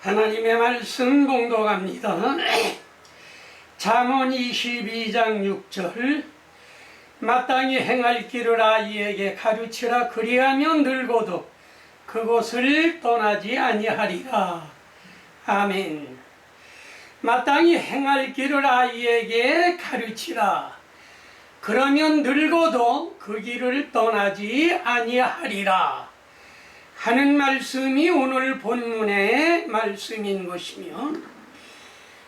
하나님의 말씀 봉독합니다. 잠언 22장 6절 마땅히 행할 길을 아이에게 가르치라. 그리하면 늙어도 그곳을 떠나지 아니하리라. 아멘. 마땅히 행할 길을 아이에게 가르치라. 그러면 늙어도 그 길을 떠나지 아니하리라 하는 말씀이 오늘 본문의 말씀인 것이며,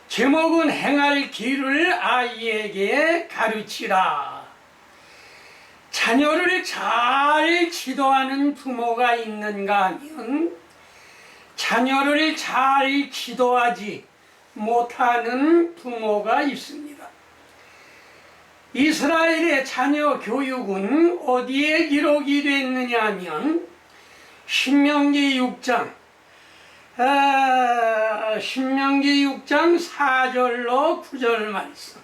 제목은 행할 길을 아이에게 가르치라. 자녀를 잘 지도하는 부모가 있는가 하면 자녀를 잘 지도하지 못하는 부모가 있습니다. 이스라엘의 자녀 교육은 어디에 기록이 됐느냐 하면 신명기 6장 4절로 9절 말씀.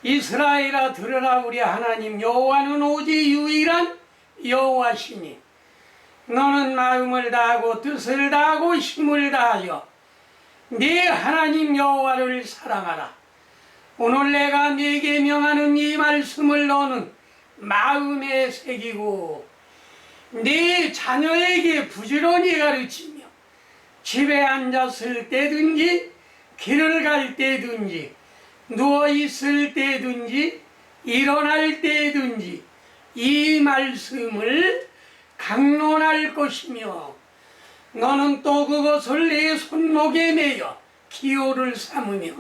이스라엘아 들으라. 우리 하나님 여호와는 오직 유일한 여호와시니 너는 마음을 다하고 뜻을 다하고 힘을 다하여 네 하나님 여호와를 사랑하라. 오늘 내가 네게 명하는 이 말씀을 너는 마음에 새기고 네 자녀에게 부지런히 가르치며 집에 앉았을 때든지 길을 갈 때든지 누워 있을 때든지 일어날 때든지 이 말씀을 강론할 것이며, 너는 또 그것을 내 손목에 매여 기호를 삼으며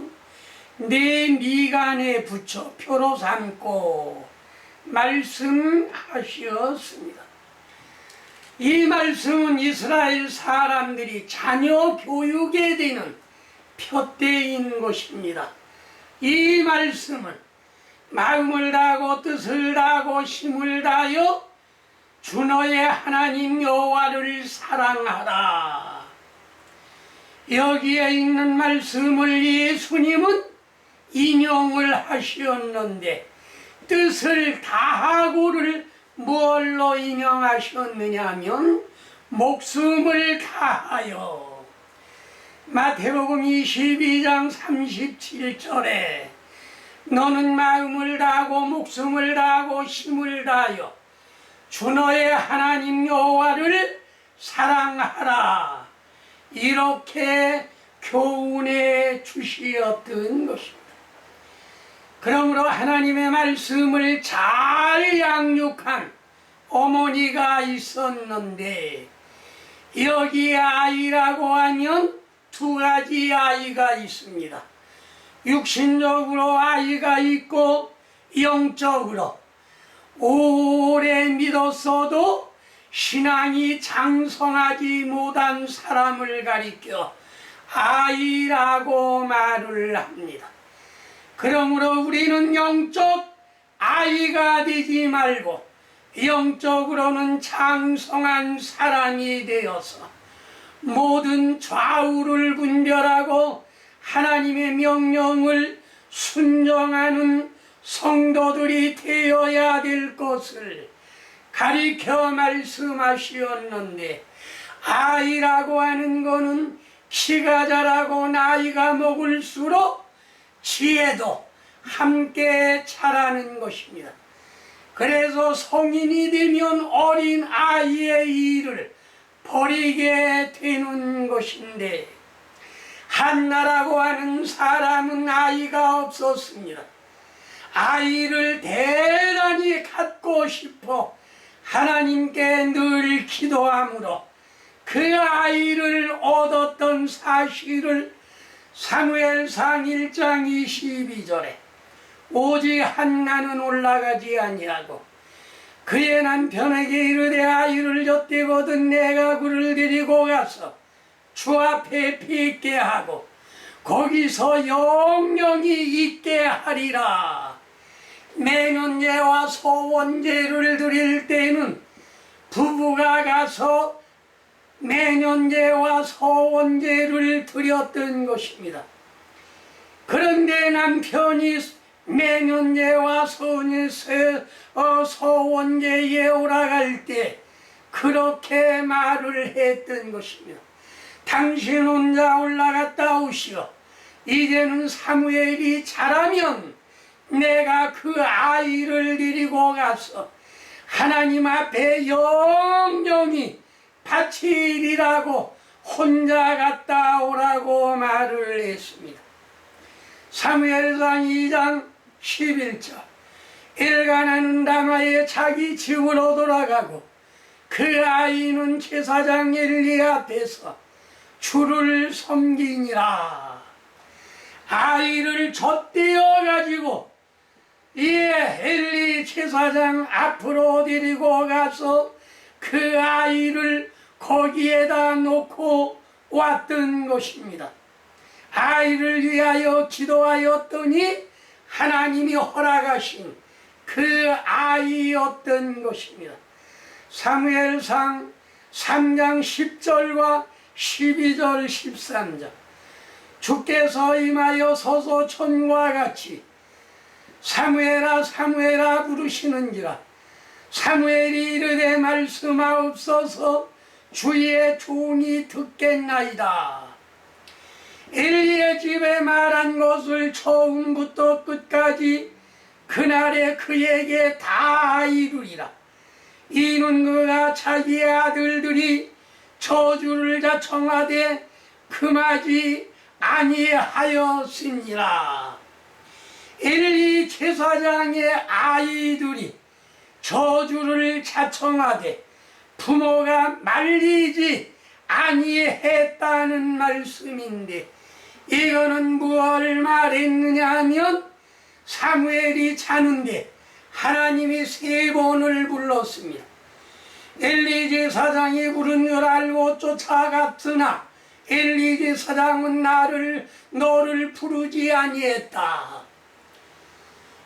내 미간에 붙여 표로 삼고 말씀하셨습니다. 이 말씀은 이스라엘 사람들이 자녀 교육에 대한 표대인 것입니다. 이 말씀은 마음을 다하고 뜻을 다하고 힘을 다하여 주 너의 하나님 여호와를 사랑하라. 여기에 있는 말씀을 예수님은 인용을 하셨는데, 뜻을 다하고를 뭘로 인용하셨느냐 하면 목숨을 다하여. 마태복음 22장 37절에 너는 마음을 다하고 목숨을 다하고 힘을 다하여 주 너의 하나님 여호와를 사랑하라 이렇게 교훈해 주시었던 것입니다. 그러므로 하나님의 말씀을 잘 양육한 어머니가 있었는데, 여기 아이라고 하면 두 가지 아이가 있습니다. 육신적으로 아이가 있고 영적으로 오래 믿었어도 신앙이 장성하지 못한 사람을 가리켜 아이라고 말을 합니다. 그러므로 우리는 영적 아이가 되지 말고 영적으로는 장성한 사람이 되어서 모든 좌우를 분별하고 하나님의 명령을 순종하는 성도들이 되어야 될 것을 가리켜 말씀하시었는데, 아이라고 하는 것은 키가 자라고 나이가 먹을수록 지혜도 함께 자라는 것입니다. 그래서 성인이 되면 어린 아이의 일을 버리게 되는 것인데, 한나라고 하는 사람은 아이가 없었습니다. 아이를 대단히 갖고 싶어 하나님께 늘 기도하므로 그 아이를 얻었던 사실을 사무엘상 1장 22절에 오직 한나는 올라가지 아니하고 그의 남편에게 이르되 아이를 젖대거든 내가 그를 데리고 가서 주 앞에 뵙게 하고 거기서 영영이 있게 하리라. 매년제와 소원제를 드릴 때는 부부가 가서 매년제와 소원제를 드렸던 것입니다. 그런데 남편이 매년제와 소원제에 오라갈 때 그렇게 말을 했던 것입니다. 당신 혼자 올라갔다 오시오. 이제는 사무엘이 자라면 내가 그 아이를 데리고 가서 하나님 앞에 영영히 바치리라고 혼자 갔다 오라고 말을 했습니다. 사무엘상 2장 11절. 엘가나는 라마에 자기 집으로 돌아가고 그 아이는 제사장 엘리 앞에서 주를 섬기니라. 아이를 젖대어 가지고 엘리 제사장 앞으로 데리고 가서 그 아이를 거기에다 놓고 왔던 것입니다. 아이를 위하여 기도하였더니 하나님이 허락하신 그 아이였던 것입니다. 사무엘상 3장 10절과 12절 13절. 주께서 임하여 서서 천과 같이 사무엘아 사무엘아 부르시는지라. 사무엘이 이르되 말씀하옵소서 주의 종이 듣겠나이다. 엘리의 집에 말한 것을 처음부터 끝까지 그날에 그에게 다 이루리라. 이는 그가 자기의 아들들이 저주를 자청하되 금하지 아니하였으니라. 엘리 제사장의 아이들이 저주를 자청하되 부모가 말리지 아니했다는 말씀인데, 이거는 무엇을 말했느냐 하면 사무엘이 자는데 하나님이 3번을 불렀습니다. 엘리 제사장이 부른 줄 알고 쫓아갔으나 엘리 제사장은 너를 부르지 아니했다.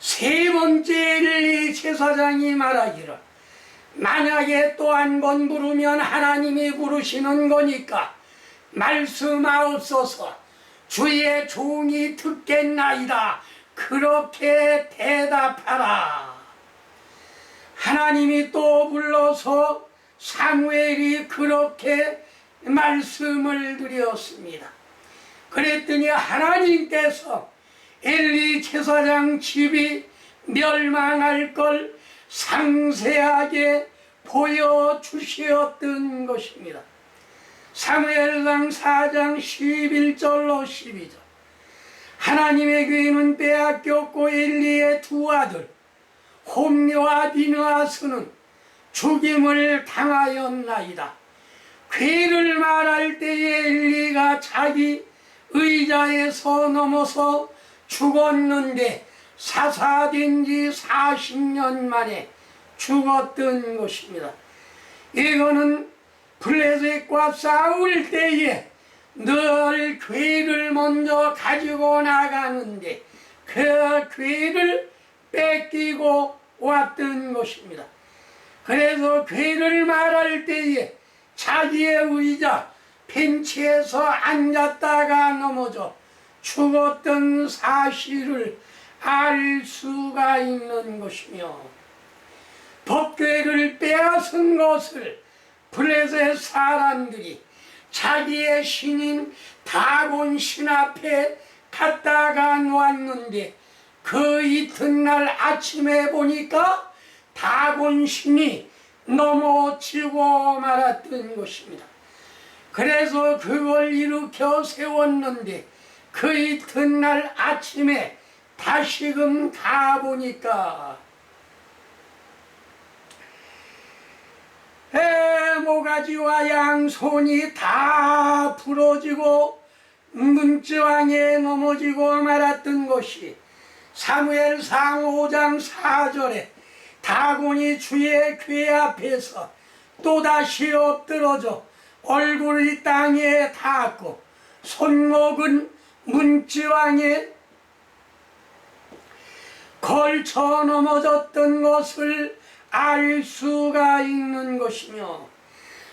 3번째 엘리 제사장이 말하기를 만약에 또 한 번 부르면 하나님이 부르시는 거니까 말씀하옵소서 주의 종이 듣겠나이다. 그렇게 대답하라. 하나님이 또 불러서 사무엘이 그렇게 말씀을 드렸습니다. 그랬더니 하나님께서 엘리 제사장 집이 멸망할 걸 상세하게 보여주셨던 것입니다. 사무엘상 4장 11절로 12절. 하나님의 귀는 빼앗겼고 엘리의 두 아들 홈리와 비느하스는 죽임을 당하였나이다. 괴를 말할 때에 엘리가 자기 의자에서 넘어서 죽었는데 사사된 지 40년 만에 죽었던 것입니다. 이거는 블레셋과 싸울 때에 늘 괴를 먼저 가지고 나가는데 그 괴를 뺏기고 왔던 것입니다. 그래서 괴를 말할 때에 자기의 의자 벤치에서 앉았다가 넘어져 죽었던 사실을 알 수가 있는 것이며, 법궤를 빼앗은 것을 블레셋 사람들이 자기의 신인 다곤 신 앞에 갖다가 놓았는데 그 이튿날 아침에 보니까 다곤 신이 넘어지고 말았던 것입니다. 그래서 그걸 일으켜 세웠는데 그 이튿날 아침에 다시금 가보니까 모가지와 양손이 다 부러지고 문지왕에 넘어지고 말았던 것이 사무엘상 5장 4절에 다곤이 주의 궤 앞에서 또다시 엎드러져 얼굴이 땅에 닿았고 손목은 문지왕에 걸쳐 넘어졌던 것을 알 수가 있는 것이며,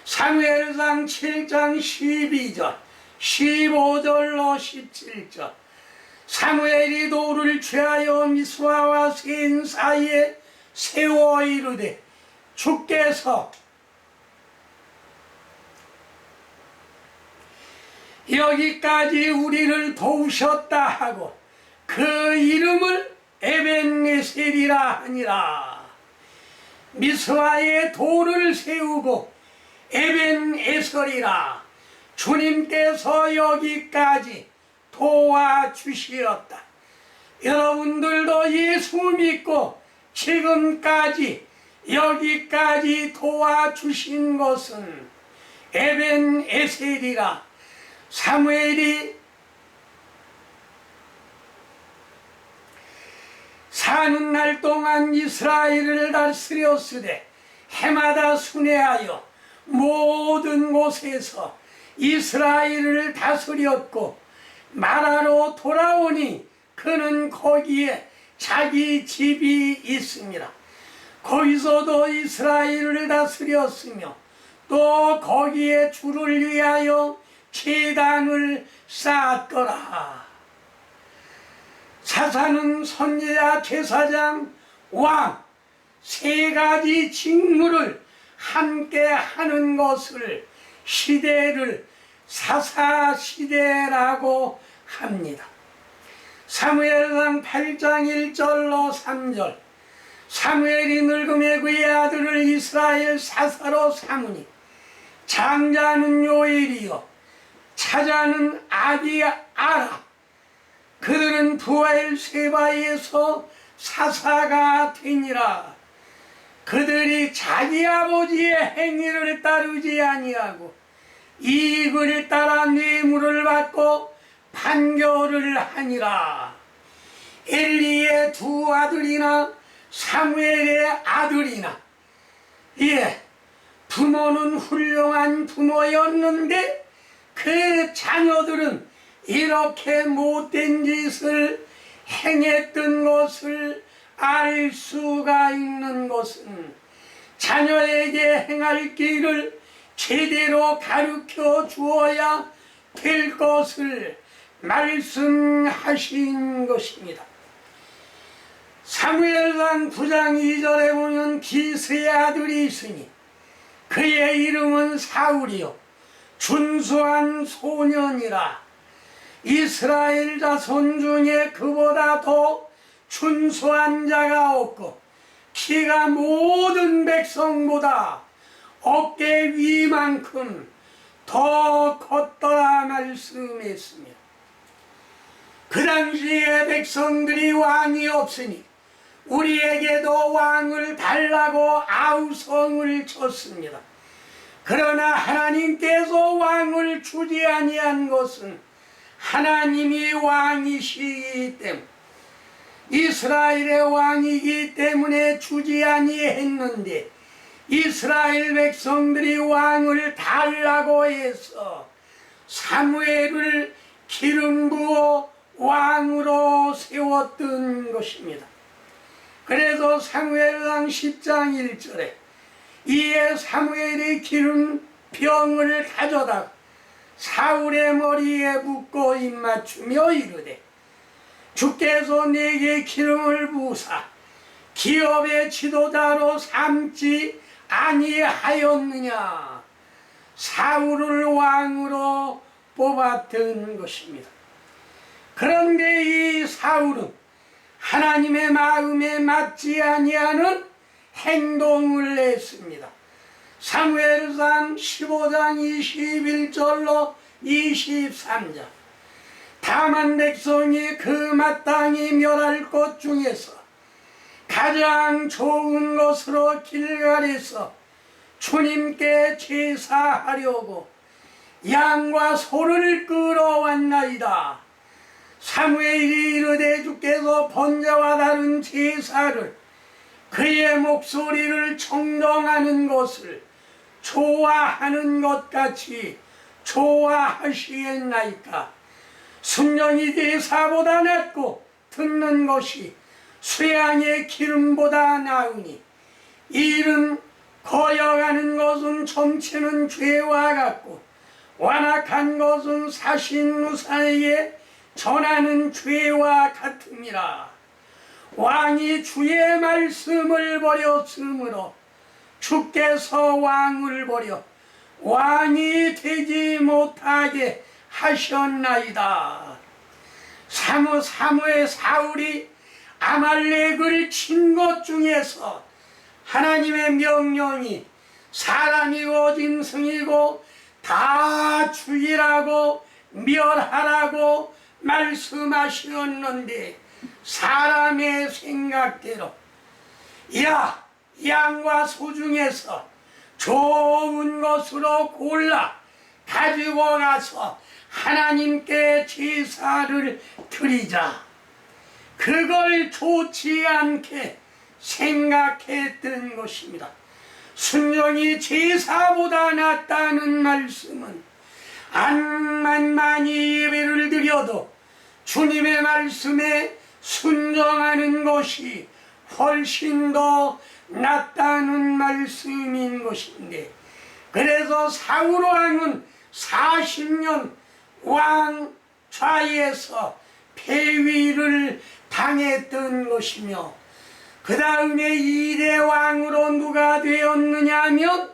사무엘상 7장 12절 15절로 17절. 사무엘이 돌을 취하여 미스바와 센 사이에 세워 이르되 주께서 여기까지 우리를 도우셨다 하고 그 이름을 에벤네셀이라 하니라. 미스바에 돌을 세우고 에벤에설이라. 주님께서 여기까지 도와주시었다. 여러분들도 예수 믿고 지금까지 여기까지 도와주신 것은 에벤에셀이라. 사무엘이 사는 날 동안 이스라엘을 다스렸으되 해마다 순회하여 모든 곳에서 이스라엘을 다스렸고 마라로 돌아오니 그는 거기에 자기 집이 있습니다. 거기서도 이스라엘을 다스렸으며 또 거기에 주를 위하여 제단을 쌓았더라. 사사는 선지자, 제사장, 왕 세 가지 직무를 함께 하는 것을 시대를 사사시대라고 합니다. 사무엘상 8장 1절로 3절. 사무엘이 늙음에 그의 아들을 이스라엘 사사로 삼으니 장자는 요엘이요 차자는 아비아라. 그들은 부엘세바에서 사사가 되니라. 그들이 자기 아버지의 행위를 따르지 아니하고 이익을 따라 뇌물을 받고 판결을 하니라. 엘리의 두 아들이나 사무엘의 아들이나 부모는 훌륭한 부모였는데 그 자녀들은 이렇게 못된 짓을 행했던 것을 알 수가 있는 것은 자녀에게 행할 길을 제대로 가르쳐 주어야 될 것을 말씀하신 것입니다. 사무엘상 9장 2절에 보면 기스의 아들이 있으니 그의 이름은 사울이요 준수한 소년이라. 이스라엘 자손 중에 그보다 더 준수한 자가 없고 키가 모든 백성보다 어깨 위만큼 더 컸더라 말씀했으며 그 당시에 백성들이 왕이 없으니 우리에게도 왕을 달라고 아우성을 쳤습니다. 그러나 하나님께서 왕을 주지 아니한 것은 하나님이 왕이시기 때문에 이스라엘의 왕이기 때문에 주지 아니했는데 이스라엘 백성들이 왕을 달라고 해서 사무엘을 기름 부어 왕으로 세웠던 것입니다. 그래서 사무엘상 10장 1절에 이에 사무엘이 기름병을 가져다가 사울의 머리에 붓고 입맞추며 이르되 주께서 내게 기름을 부으사 기업의 지도자로 삼지 아니하였느냐. 사울을 왕으로 뽑았던 것입니다. 그런데 이 사울은 하나님의 마음에 맞지 아니하는 행동을 했습니다. 사무엘상 15장 21절로 23절. 다만 백성이 그 마땅히 멸할 것 중에서 가장 좋은 것으로 길갈에서 주님께 제사하려고 양과 소를 끌어왔나이다. 사무엘이 이르되 주께서 번제와 다른 제사를 그의 목소리를 청정하는 것을 좋아하는 것 같이 좋아하시겠나이까. 순전히 제사보다 낫고 듣는 것이 쇠양의 기름보다 나으니 이른 거여가는 것은 점치는 죄와 같고 완악한 것은 사신무사에게 전하는 죄와 같음이라. 왕이 주의 말씀을 버렸으므로 주께서 왕을 버려 왕이 되지 못하게 하셨나이다. 사무의 사울이 아말렉을 친 것 중에서 하나님의 명령이 사람이고 짐승이고 다 죽이라고 멸하라고 말씀하셨는데 사람의 생각대로 양과 소 중에서 좋은 것으로 골라 가지고 가서 하나님께 제사를 드리자. 그걸 좋지 않게 생각했던 것입니다. 순종이 제사보다 낫다는 말씀은 암만 많이 예배를 드려도 주님의 말씀에 순종하는 것이 훨씬 더 낫다는 말씀인 것인데, 그래서 사울 왕은 40년 왕 좌에서 폐위를 당했던 것이며, 그 다음에 2대 왕으로 누가 되었느냐 하면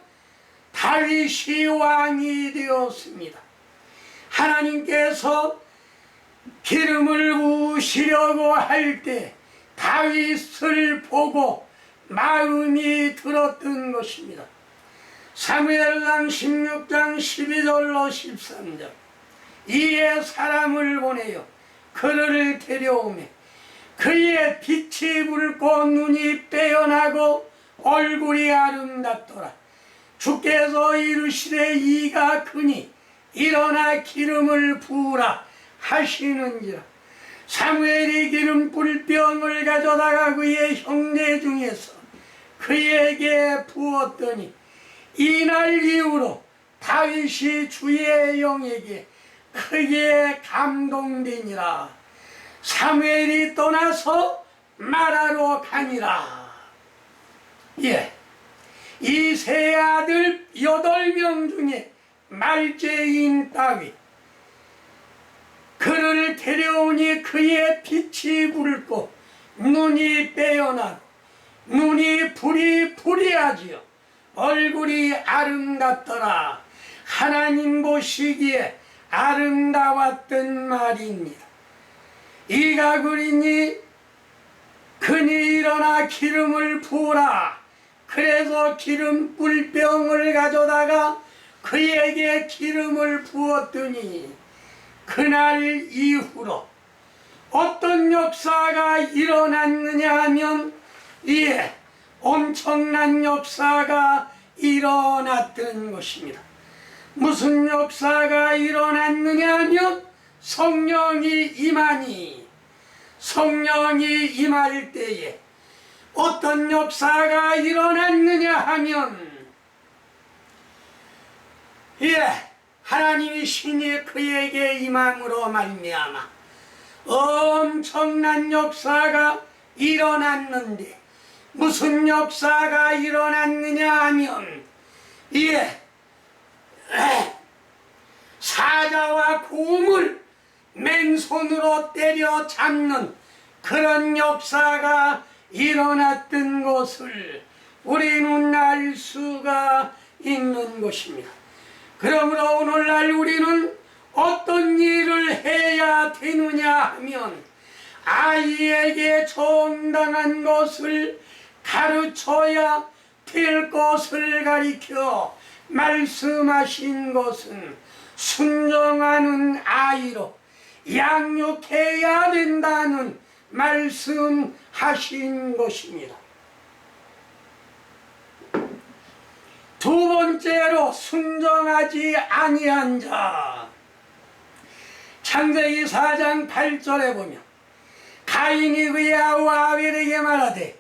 다윗이 왕이 되었습니다. 하나님께서 기름을 부으시려고 할 때 다윗을 보고 마음이 들었던 것입니다. 사무엘상 16장 12절로 13절. 이에 사람을 보내요 그를 데려오매 그의 빛이 붉고 눈이 빼어나고 얼굴이 아름답더라. 주께서 이르시되 이가 크니 일어나 기름을 부으라 하시는지라. 사무엘이 기름 뿔병을 가져다가 그의 형제 중에서 그에게 부었더니 이날 이후로 다윗이 주의 영에게 크게 감동되니라. 사무엘이 떠나서 말하러 가니라. 이 세 아들 8명 중에 말째인 다윗, 그를 데려오니 그의 빛이 붉고 눈이 빼어나고 눈이 부리부리하지요 얼굴이 아름답더라. 하나님 보시기에 아름다웠던 말입니다. 이가 그리니 그니 일어나 기름을 부으라. 그래서 기름 뿔병을 가져다가 그에게 기름을 부었더니 그날 이후로 어떤 역사가 일어났느냐 하면 엄청난 역사가 일어났던 것입니다. 무슨 역사가 일어났느냐 하면 성령이 임하니, 성령이 임할 때에 어떤 역사가 일어났느냐 하면 하나님이 신이 그에게 임함으로 말미암아 엄청난 역사가 일어났는데, 무슨 역사가 일어났느냐 하면 사자와 곰을 맨손으로 때려 잡는 그런 역사가 일어났던 것을 우리는 알 수가 있는 것입니다. 그러므로 오늘날 우리는 어떤 일을 해야 되느냐 하면 아이에게 정당한 것을 가르쳐야 될 것을 가리켜 말씀하신 것은 순종하는 아이로 양육해야 된다는 말씀하신 것입니다. 두 번째로 순종하지 아니한 자. 창세기 4장 8절에 보면 가인이 그의 아우 아벨에게 말하되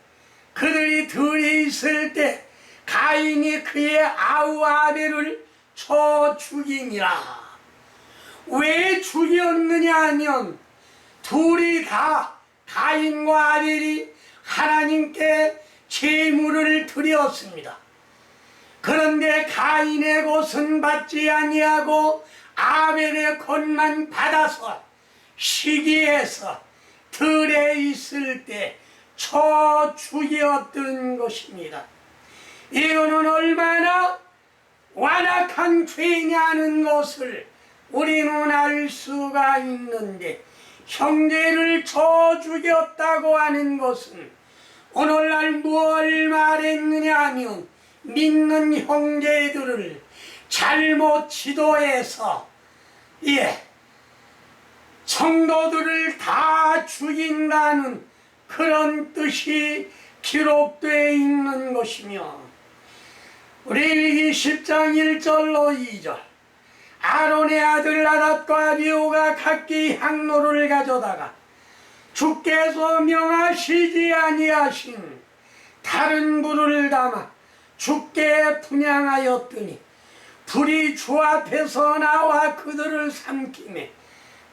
그들이 둘이 있을 때 가인이 그의 아우 아벨을 쳐 죽이니라. 왜 죽였느냐 하면 둘이 다 가인과 아벨이 하나님께 제물을 드렸습니다. 그런데 가인의 것은 받지 아니하고 아벨의 것만 받아서 시기해서 들에 있을 때 쳐 죽였던 것입니다. 이거는 얼마나 완악한 죄냐는 것을 우리는 알 수가 있는데, 형제를 쳐 죽였다고 하는 것은 오늘날 무엇을 말했느냐 하면, 믿는 형제들을 잘못 지도해서 성도들을 다 죽인다는 그런 뜻이 기록되어 있는 것이며, 우리 10장 1절로 2절, 아론의 아들 나답과 아비후가 각기 향로를 가져다가 주께서 명하시지 아니하신 다른 불을 담아 주께 분향하였더니 불이 주 앞에서 나와 그들을 삼키매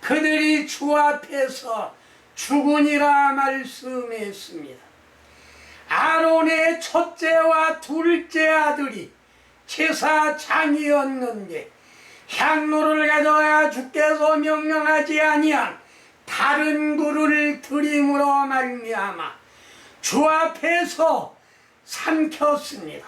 그들이 주 앞에서 죽으니라 말씀했습니다. 아론의 첫째와 둘째 아들이 제사장이었는데 향로를 가져야 주께서 명령하지 아니한 다른 불을 드림으로 말미암아 주 앞에서 삼켰습니다.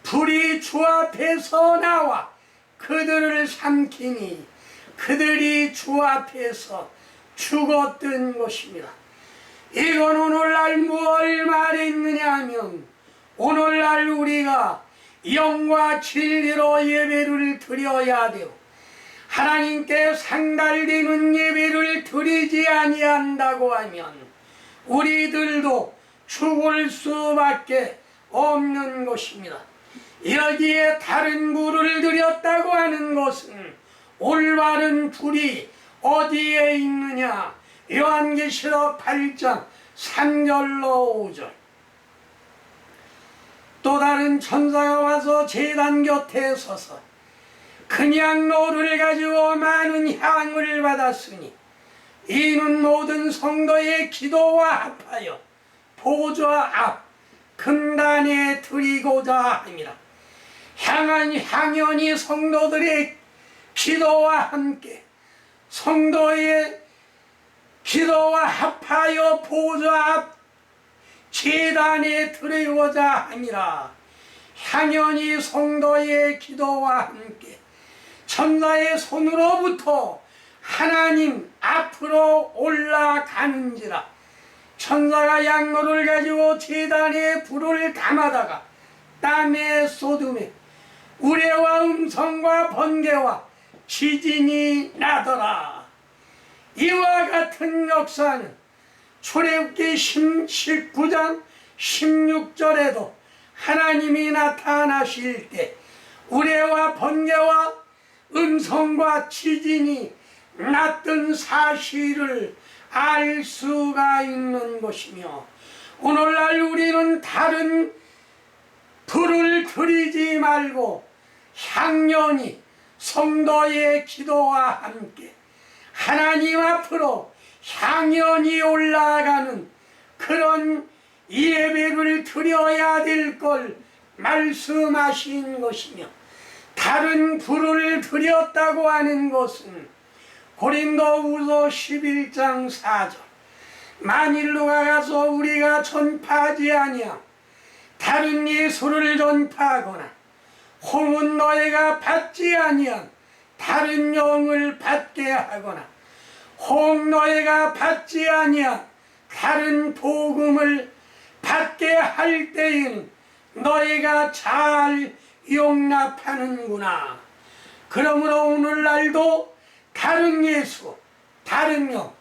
불이 주 앞에서 나와 그들을 삼키니 그들이 주 앞에서 죽었던 것입니다. 이건 오늘날 무엇을 말했느냐 하면, 오늘날 우리가 영과 진리로 예배를 드려야 되고 하나님께 상달되는 예배를 드리지 아니한다고 하면 우리들도 죽을 수밖에 없는 것입니다. 여기에 다른 불을 드렸다고 하는 것은 올바른 불이 어디에 있느냐? 요한계시록 8장 3절로 5절. 또 다른 천사가 와서 제단 곁에 서서 그냥 노를 가지고 많은 향을 받았으니 이는 모든 성도의 기도와 합하여 보좌 앞 금단에 드리고자 함이라. 향연이 성도들의 기도와 함께 성도의 기도와 합하여 보좌 앞 제단에 드리고자 함이라. 향연이 성도의 기도와 함께 천사의 손으로부터 하나님 앞으로 올라가는지라. 천사가 양로를 가지고 제단에 불을 담아다가 땀에 쏟음에 우레와 음성과 번개와 지진이 나더라. 이와 같은 역사는 출애굽기 19장 16절에도 하나님이 나타나실 때 우레와 번개와 음성과 지진이 났던 사실을 알 수가 있는 것이며, 오늘날 우리는 다른 불을 드리지 말고 향연이 성도의 기도와 함께 하나님 앞으로 향연이 올라가는 그런 예배를 드려야 될 걸 말씀하신 것이며, 다른 불을 드렸다고 하는 것은 고린도후서 11장 4절, 만일 누가 가서 우리가 전파하지 아니함 다른 예수를 전파하거나 혹은 너희가 받지 아니한 다른 영을 받게 하거나 혹 너희가 받지 아니한 다른 복음을 받게 할 때에는 너희가 잘 용납하는구나. 그러므로 오늘날도 다른 예수, 다른 영,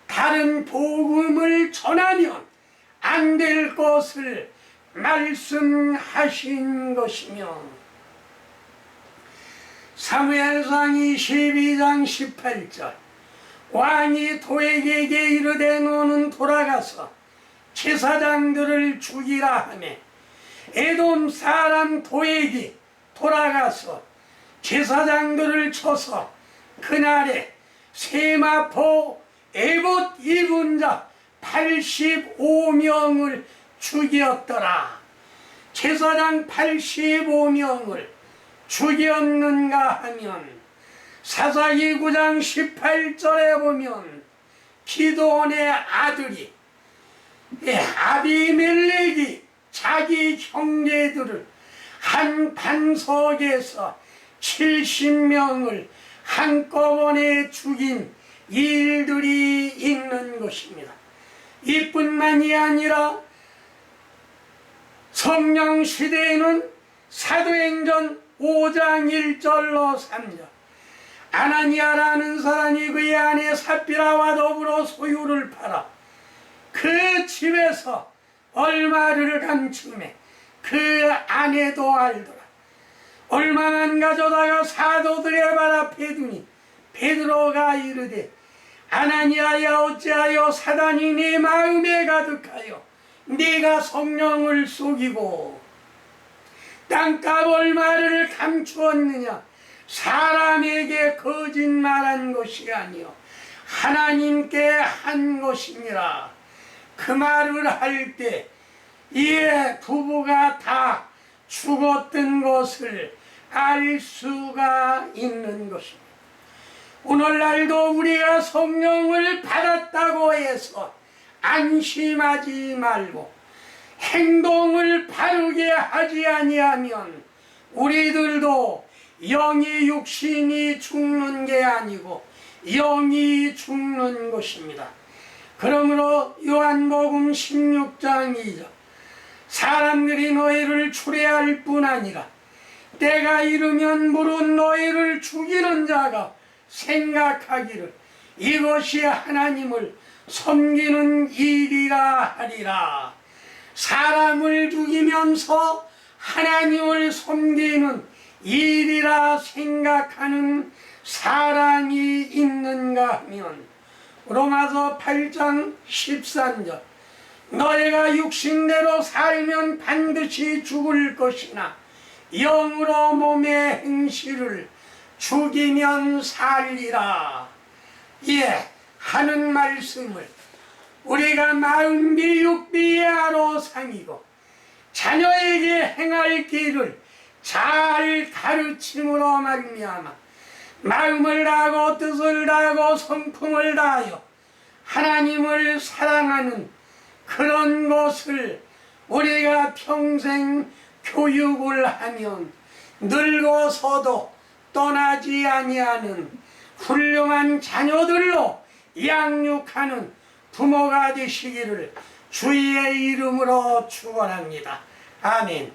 다른 복음을 전하면 안 될 것을 말씀하신 것이며, 사무엘상 22장 18절, 왕이 도액에게 이르되 너는 돌아가서 제사장들을 죽이라 하며 에돔 사람 도액이 돌아가서 제사장들을 쳐서 그날에 세마포 에봇 입은 자 85명을 죽였더라. 제사장 85명을 죽였는가 하면 사사기 9장 18절에 보면 기드온의 아들이 아비멜렉이 자기 형제들을 한 반석에서 70명을 한꺼번에 죽인 일들이 있는 것입니다. 이뿐만이 아니라 성령 시대에는 사도행전 5장 1절로 3절 아나니아라는 사람이 그의 아내 삽비라와 더불어 소유를 팔아 그 집에서 얼마를 감추매 그 아내도 알더라. 얼마만 가져다가 사도들의 발 앞에 두니 베드로가 이르되 아나니아야 어찌하여 사단이 네 마음에 가득하여 네가 성령을 속이고 땅값 얼마를 감추었느냐. 사람에게 거짓말한 것이 아니요 하나님께 한 것이니라. 그 말을 할 때 이에 부부가 다 죽었던 것을 알 수가 있는 것입니다. 오늘날도 우리가 성령을 받았다고 해서 안심하지 말고 행동을 바르게 하지 아니하면 우리들도 영이 육신이 죽는 게 아니고 영이 죽는 것입니다. 그러므로 요한복음 16장 2절 사람들이 너희를 추례할 뿐 아니라 때가 이르면 물은 너희를 죽이는 자가 생각하기를 이것이 하나님을 섬기는 일이라 하리라. 사람을 죽이면서 하나님을 섬기는 일이라 생각하는 사람이 있는가 하면 로마서 8장 13절 너희가 육신대로 살면 반드시 죽을 것이나 영으로 몸의 행실을 죽이면 살리라. 예, 하는 말씀을 우리가 마음비 육비의 아로상이고 자녀에게 행할 길을 잘 가르침으로 말미암아 마음을 다하고 뜻을 다하고 성품을 다하여 하나님을 사랑하는 그런 것을 우리가 평생 교육을 하면 늙어서도 떠나지 아니하는 훌륭한 자녀들로 양육하는 부모가 되시기를 주의 이름으로 축원합니다. 아멘.